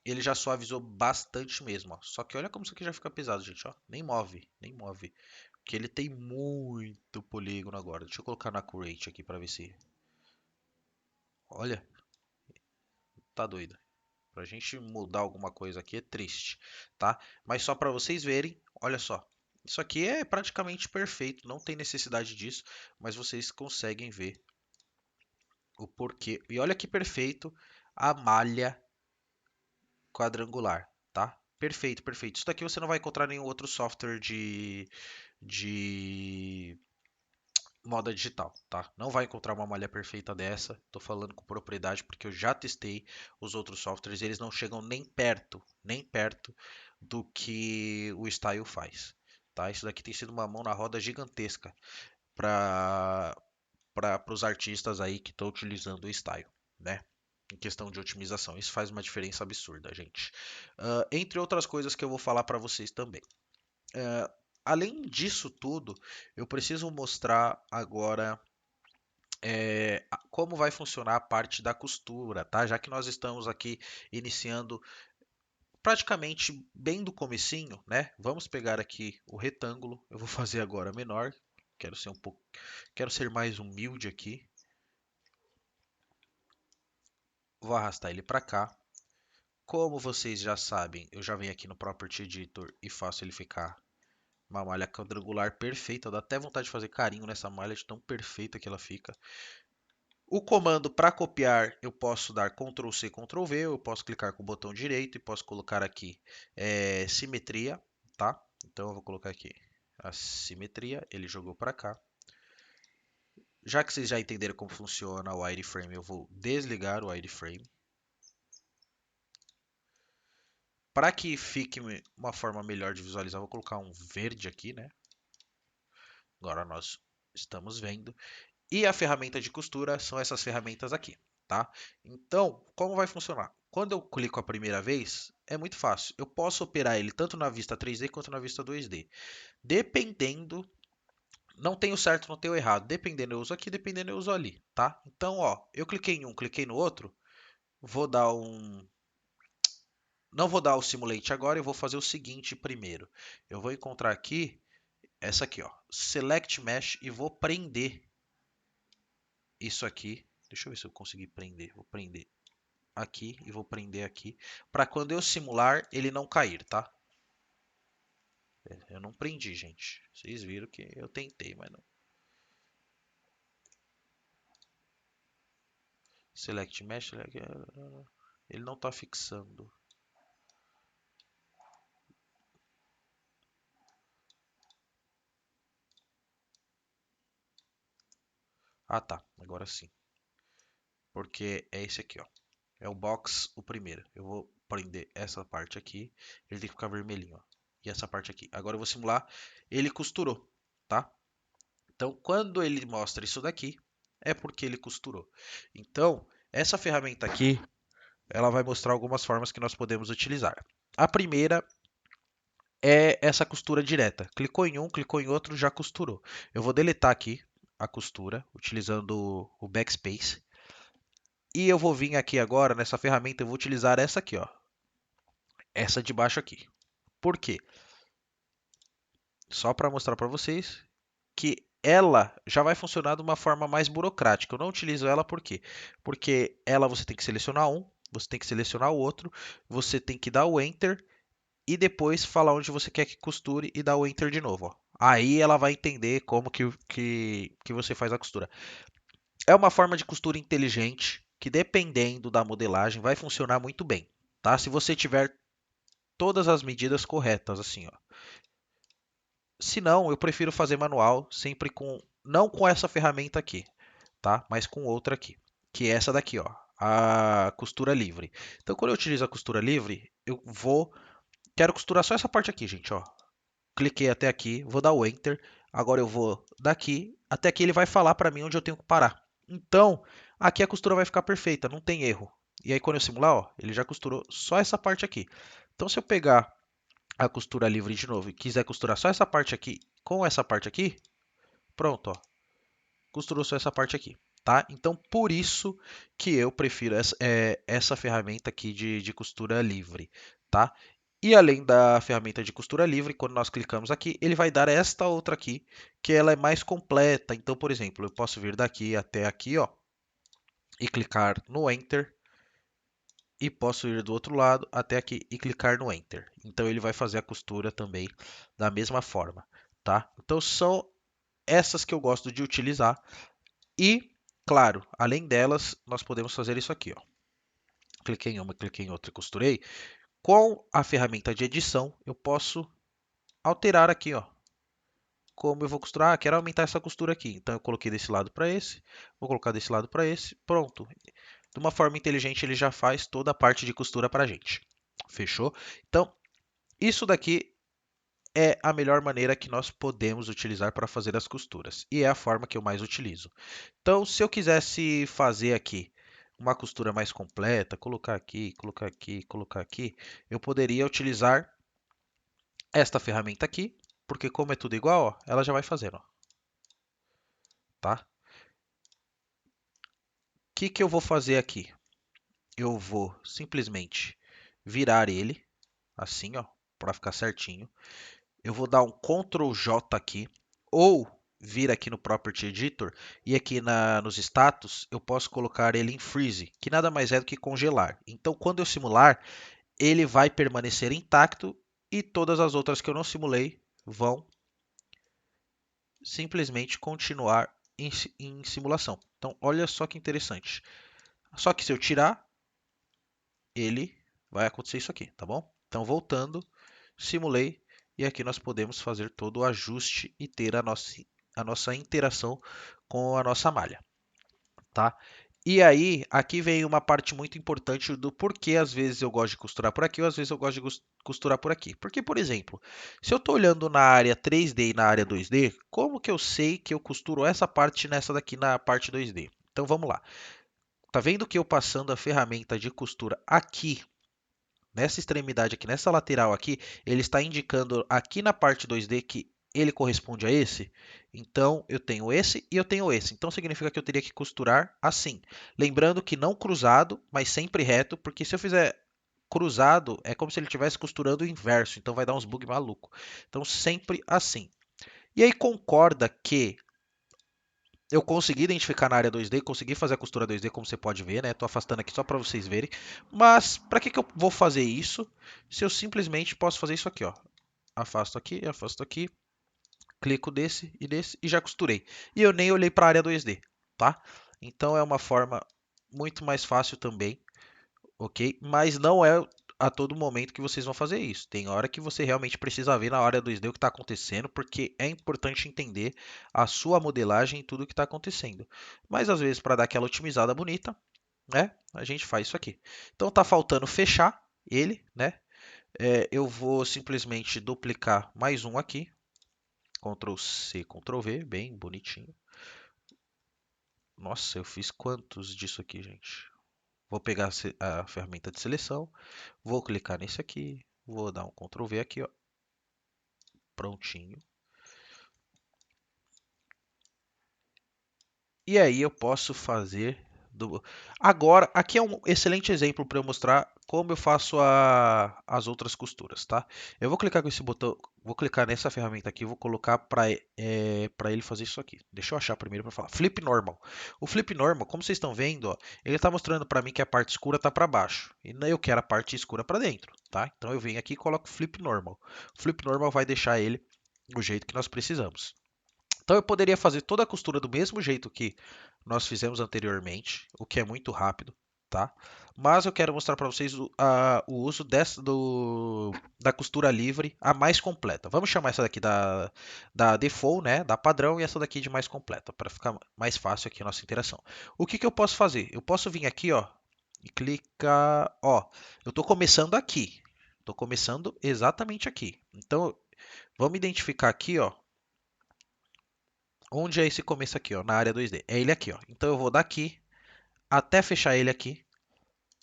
Speaker 2: ele já suavizou bastante mesmo, ó. Só que olha como isso aqui já fica pesado, gente, ó. Nem move, nem move. Porque ele tem muito polígono agora. Deixa eu colocar na Curate aqui pra ver se... Olha, tá doido. Pra gente mudar alguma coisa aqui é triste, tá? Mas só pra vocês verem, olha só. Isso aqui é praticamente perfeito, não tem necessidade disso, mas vocês conseguem ver o porquê. E olha que perfeito a malha quadrangular. tá? Perfeito, perfeito. Isso daqui você não vai encontrar nenhum outro software de moda digital, tá? Não vai encontrar uma malha perfeita dessa. Tô falando com propriedade porque eu já testei os outros softwares, e eles não chegam nem perto do que o Style faz, tá? Isso daqui tem sido uma mão na roda gigantesca para para os artistas aí que estão utilizando o Style, né? Em questão de otimização, isso faz uma diferença absurda, gente. Entre outras coisas que eu vou falar para vocês também. Ah, além disso tudo, eu preciso mostrar agora como vai funcionar a parte da costura, tá? Já que nós estamos aqui iniciando praticamente bem do comecinho, né? Vamos pegar aqui o retângulo. Eu vou fazer agora menor. Quero ser um pouco, quero ser mais humilde aqui. Vou arrastar ele para cá. Como vocês já sabem, eu já venho aqui no Property Editor e faço ele ficar uma malha quadrangular perfeita. Dá até vontade de fazer carinho nessa malha de tão perfeita que ela fica. O comando para copiar, eu posso dar Ctrl C, Ctrl V, eu posso clicar com o botão direito e posso colocar aqui simetria, tá? Então eu vou colocar aqui a simetria, ele jogou para cá. Já que vocês já entenderam como funciona o wireframe, eu vou desligar o wireframe. Para que fique uma forma melhor de visualizar, vou colocar um verde aqui, né? Agora nós estamos vendo. E a ferramenta de costura são essas ferramentas aqui, tá? Então, como vai funcionar? Quando eu clico a primeira vez, é muito fácil. Eu posso operar ele tanto na vista 3D quanto na vista 2D. Dependendo, não tem o certo, não tem o errado. Dependendo eu uso aqui, dependendo eu uso ali, tá? Então, ó, eu cliquei em um, cliquei no outro, vou dar um... Não vou dar o Simulate agora, eu vou fazer o seguinte primeiro. Eu vou encontrar aqui, essa aqui, ó, Select Mesh e vou prender isso aqui. Deixa eu ver se eu conseguir prender. Vou prender aqui e vou prender aqui para quando eu simular ele não cair, tá? Eu não prendi, gente. Vocês viram que eu tentei, mas não. Select Mesh, ele não está fixando. Ah, tá. Agora sim. Porque é esse aqui, ó. É o box, o primeiro. Eu vou prender essa parte aqui. Ele tem que ficar vermelhinho, ó. E essa parte aqui. Agora eu vou simular. Ele costurou, tá? Então, quando ele mostra isso daqui, é porque ele costurou. Então, essa ferramenta aqui, ela vai mostrar algumas formas que nós podemos utilizar. A primeira é essa costura direta. Clicou em um, clicou em outro, já costurou. Eu vou deletar aqui a costura, utilizando o backspace. E eu vou vir aqui agora, nessa ferramenta, eu vou utilizar essa aqui, ó. Essa de baixo aqui. Por quê? Só para mostrar para vocês que ela já vai funcionar de uma forma mais burocrática. Eu não utilizo ela por quê? Porque ela você tem que selecionar um, você tem que selecionar o outro, você tem que dar o Enter e depois falar onde você quer que costure e dar o Enter de novo. Ó. Aí ela vai entender como que você faz a costura. É uma forma de costura inteligente que, dependendo da modelagem, vai funcionar muito bem. Tá? Se você tiver todas as medidas corretas, assim, ó. Se não, eu prefiro fazer manual, sempre com, não com essa ferramenta aqui, tá? Mas com outra aqui, que é essa daqui, ó, a costura livre. Então, quando eu utilizo a costura livre, quero costurar só essa parte aqui, gente, ó. Cliquei até aqui, vou dar o Enter. Agora eu vou daqui até aqui, ele vai falar para mim onde eu tenho que parar. Então, aqui a costura vai ficar perfeita, não tem erro. E aí quando eu simular, ó, ele já costurou só essa parte aqui. Então, se eu pegar a costura livre de novo e quiser costurar só essa parte aqui com essa parte aqui, pronto, ó. Costurou só essa parte aqui, tá? Então, por isso que eu prefiro essa ferramenta aqui de costura livre, tá? E além da ferramenta de costura livre, quando nós clicamos aqui, ele vai dar esta outra aqui, que ela é mais completa. Então, por exemplo, eu posso vir daqui até aqui, ó, e clicar no Enter, e posso ir do outro lado até aqui e clicar no Enter. Então, ele vai fazer a costura também da mesma forma, tá? Então, são essas que eu gosto de utilizar. E, claro, além delas, nós podemos fazer isso aqui, ó. Cliquei em uma, cliquei em outra e costurei. Com a ferramenta de edição, eu posso alterar aqui, ó, como eu vou costurar. Ah, quero aumentar essa costura aqui. Então eu coloquei desse lado para esse, vou colocar desse lado para esse, pronto. De uma forma inteligente ele já faz toda a parte de costura para a gente. Fechou? Então, isso daqui é a melhor maneira que nós podemos utilizar para fazer as costuras. E é a forma que eu mais utilizo. Então, se eu quisesse fazer aqui uma costura mais completa, colocar aqui, colocar aqui, colocar aqui, eu poderia utilizar esta ferramenta aqui, porque como é tudo igual, ó, ela já vai fazendo, ó, tá? O que que eu vou fazer aqui? Eu vou simplesmente virar ele, assim, ó, para ficar certinho. Eu vou dar um Ctrl J aqui, ou vir aqui no Property Editor e aqui nos status eu posso colocar ele em Freeze, que nada mais é do que congelar. Então, quando eu simular, ele vai permanecer intacto e todas as outras que eu não simulei vão simplesmente continuar em simulação. Então, olha só que interessante. Só que se eu tirar, ele vai acontecer isso aqui, tá bom? Então, voltando, simulei e aqui nós podemos fazer todo o ajuste e ter a nossa interação com a nossa malha, tá? E aí, aqui vem uma parte muito importante do porquê às vezes eu gosto de costurar por aqui ou às vezes eu gosto de costurar por aqui. Porque, por exemplo, se eu estou olhando na área 3D e na área 2D, como que eu sei que eu costuro essa parte nessa daqui na parte 2D? Então vamos lá. Tá vendo que eu passando a ferramenta de costura aqui nessa extremidade aqui, nessa lateral aqui, ele está indicando aqui na parte 2D que ele corresponde a esse. Então, eu tenho esse e eu tenho esse. Então, significa que eu teria que costurar assim. Lembrando que não cruzado, mas sempre reto, porque se eu fizer cruzado, é como se ele estivesse costurando o inverso. Então, vai dar uns bug maluco. Então, sempre assim. E aí, concorda que eu consegui identificar na área 2D, consegui fazer a costura 2D, como você pode ver, né? Tô afastando aqui só para vocês verem. Mas para que que eu vou fazer isso se eu simplesmente posso fazer isso aqui, ó? Afasto aqui, clico desse e já costurei. E eu nem olhei para a área 2D, tá? Então é uma forma muito mais fácil também, ok? Mas não é a todo momento que vocês vão fazer isso. Tem hora que você realmente precisa ver na área 2D o que está acontecendo, porque é importante entender a sua modelagem e tudo o que está acontecendo. Mas às vezes, para dar aquela otimizada bonita, né? A gente faz isso aqui. Então tá faltando fechar ele, né? Eu vou simplesmente duplicar mais um aqui. Ctrl C, Ctrl V, bem bonitinho. Nossa, eu fiz quantos disso aqui, gente? Vou pegar a ferramenta de seleção, vou clicar nesse aqui, vou dar um Ctrl V aqui, ó, prontinho. E aí eu posso fazer Agora, aqui é um excelente exemplo para eu mostrar como eu faço as outras costuras, tá? Eu vou clicar com esse botão, vou clicar nessa ferramenta aqui, vou colocar para ele fazer isso aqui. Deixa eu achar primeiro para falar. Flip Normal. O Flip Normal, como vocês estão vendo, ó, ele está mostrando para mim que a parte escura está para baixo e eu quero a parte escura para dentro, tá? Então eu venho aqui e coloco Flip Normal. O Flip Normal vai deixar ele do jeito que nós precisamos. Então eu poderia fazer toda a costura do mesmo jeito que nós fizemos anteriormente, o que é muito rápido, tá? Mas eu quero mostrar para vocês o uso da costura livre, a mais completa. Vamos chamar essa daqui da default, né? Da padrão, e essa daqui de mais completa, para ficar mais fácil aqui a nossa interação. O que que eu posso fazer? Eu posso vir aqui, ó, e clicar, ó, eu estou começando aqui. Estou começando exatamente aqui. Então, vamos identificar aqui, ó, onde é esse começo aqui, ó, na área 2D? É ele aqui, ó. Então eu vou daqui até fechar ele aqui,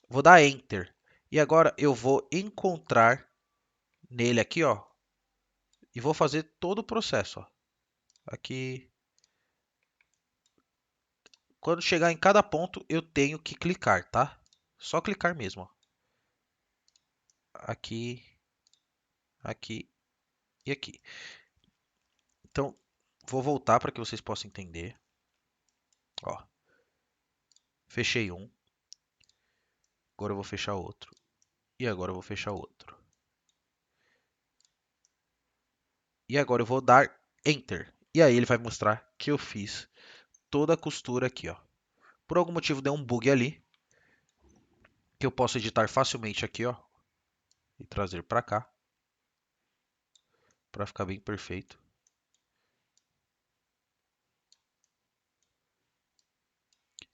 Speaker 2: vou dar Enter. E agora eu vou encontrar nele aqui, ó, e vou fazer todo o processo, ó. Aqui. Quando chegar em cada ponto, eu tenho que clicar, tá? Só clicar mesmo, ó. Aqui, aqui e aqui. Então, vou voltar para que vocês possam entender. Ó, fechei um. Agora eu vou fechar outro. E agora eu vou fechar outro. E agora eu vou dar Enter. E aí ele vai mostrar que eu fiz toda a costura aqui, ó. Por algum motivo deu um bug ali, que eu posso editar facilmente aqui, ó. e trazer para cá, para ficar bem perfeito.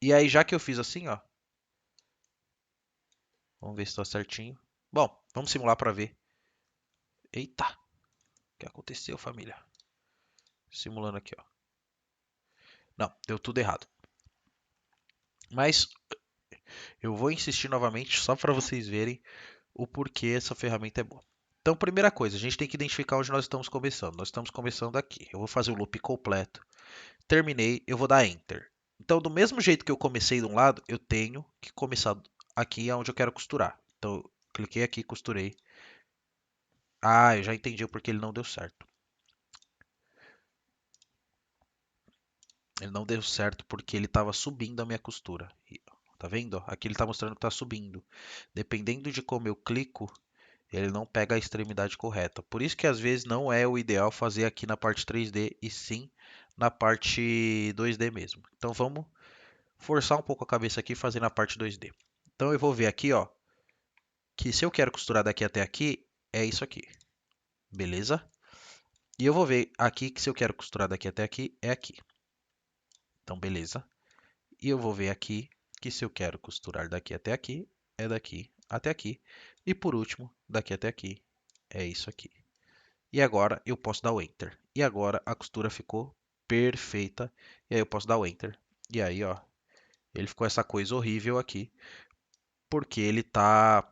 Speaker 2: E aí, já que eu fiz assim, ó, vamos ver se está certinho. Bom, vamos simular para ver. Eita, o que aconteceu, família? Simulando aqui, ó. Não, deu tudo errado. Mas eu vou insistir novamente só para vocês verem o porquê essa ferramenta é boa. Então, primeira coisa, a gente tem que identificar onde nós estamos começando. Nós estamos começando aqui. Eu vou fazer o loop completo. Terminei, eu vou dar Enter. Então, do mesmo jeito que eu comecei de um lado, eu tenho que começar aqui onde eu quero costurar. Então, eu cliquei aqui, costurei. Ah, eu já entendi o porquê ele não deu certo. Ele não deu certo porque ele estava subindo a minha costura. Tá vendo? Aqui ele está mostrando que está subindo. Dependendo de como eu clico, ele não pega a extremidade correta. Por isso que às vezes não é o ideal fazer aqui na parte 3D e sim na parte 2D mesmo. Então vamos forçar um pouco a cabeça aqui e fazer na parte 2D. Então eu vou ver aqui, ó, que se eu quero costurar daqui até aqui, é isso aqui. Beleza? E eu vou ver aqui que se eu quero costurar daqui até aqui, é aqui. Então, beleza. E eu vou ver aqui que se eu quero costurar daqui até aqui, é daqui até aqui. E por último, daqui até aqui, é isso aqui. E agora eu posso dar o Enter. E agora a costura ficou perfeita. E aí eu posso dar o Enter. E aí, ó, ele ficou essa coisa horrível aqui, porque ele está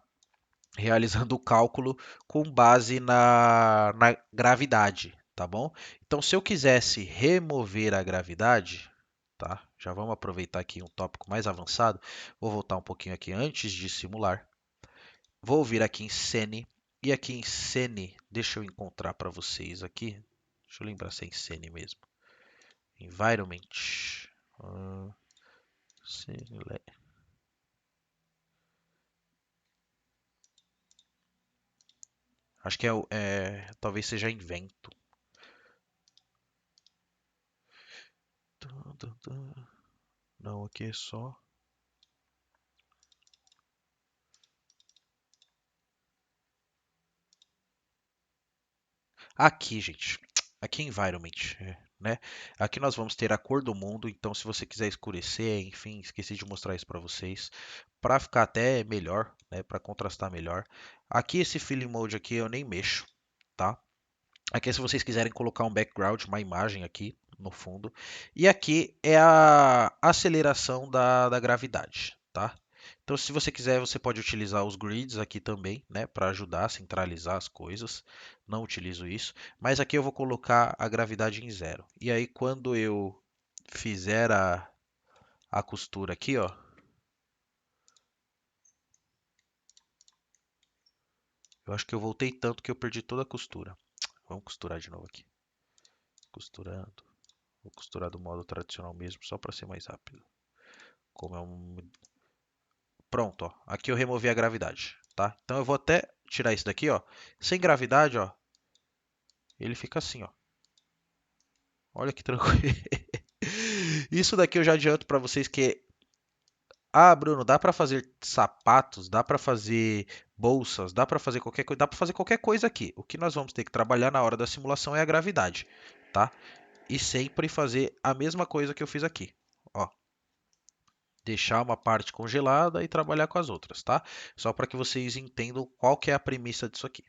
Speaker 2: realizando o cálculo com base na gravidade, tá bom? Então, se eu quisesse remover a gravidade, tá? Já vamos aproveitar aqui um tópico mais avançado. Vou voltar um pouquinho aqui antes de simular. Vou vir aqui em Scene. E aqui em Scene, deixa eu encontrar para vocês aqui. Deixa eu lembrar se é em Scene mesmo. Environment. Ah, acho que talvez seja invento. Não, aqui é só. Aqui, gente. Aqui é Environment, né? Aqui nós vamos ter a cor do mundo, então se você quiser escurecer, enfim, esqueci de mostrar isso para vocês, para ficar até melhor, né, para contrastar melhor. Aqui esse Filling Mode aqui eu nem mexo, tá? Aqui é se vocês quiserem colocar um background, uma imagem aqui no fundo. E aqui é a aceleração da gravidade, tá? Então, se você quiser, você pode utilizar os grids aqui também, né, para ajudar a centralizar as coisas. Não utilizo isso, mas aqui eu vou colocar a gravidade em zero. E aí, quando eu fizer a costura aqui, ó, eu acho que eu voltei tanto que eu perdi toda a costura. Vamos costurar de novo aqui. Costurando. Vou costurar do modo tradicional mesmo, só para ser mais rápido. Como é um... Pronto, ó. Aqui eu removi a gravidade, tá? Então eu vou até tirar isso daqui, ó. Sem gravidade, ó. Ele fica assim, ó. Olha que tranquilo. Isso daqui eu já adianto para vocês que Bruno, dá para fazer sapatos, dá para fazer bolsas, dá para fazer qualquer coisa, dá para fazer qualquer coisa aqui. O que nós vamos ter que trabalhar na hora da simulação é a gravidade, tá? E sempre fazer a mesma coisa que eu fiz aqui, ó. Deixar uma parte congelada e trabalhar com as outras, tá? Só para que vocês entendam qual que é a premissa disso aqui.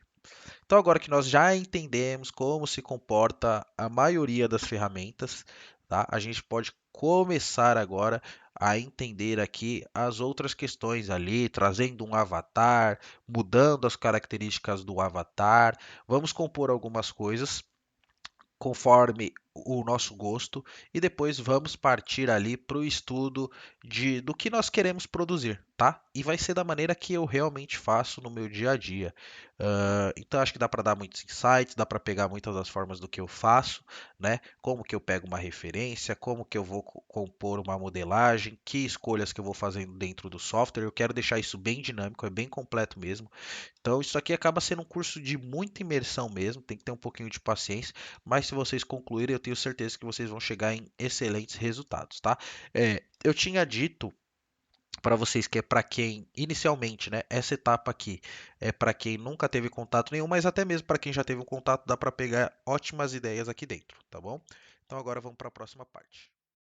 Speaker 2: Então, agora que nós já entendemos como se comporta a maioria das ferramentas, tá? A gente pode começar agora a entender aqui as outras questões ali, trazendo um avatar, mudando as características do avatar. Vamos compor algumas coisas conforme o nosso gosto e depois vamos partir ali para o estudo do que nós queremos produzir, tá? E vai ser da maneira que eu realmente faço no meu dia a dia. Então acho que dá para dar muitos insights, dá para pegar muitas das formas do que eu faço, né? Como que eu pego uma referência, como que eu vou compor uma modelagem, que escolhas que eu vou fazendo dentro do software. Eu quero deixar isso bem dinâmico, é bem completo mesmo. Então, isso aqui acaba sendo um curso de muita imersão mesmo, tem que ter um pouquinho de paciência, mas se vocês concluírem, eu tenho certeza que vocês vão chegar em excelentes resultados, tá? Eu tinha dito para vocês que é para quem, inicialmente, né, essa etapa aqui é para quem nunca teve contato nenhum, mas até mesmo para quem já teve um contato, dá para pegar ótimas ideias aqui dentro, tá bom? Então agora vamos para a próxima parte.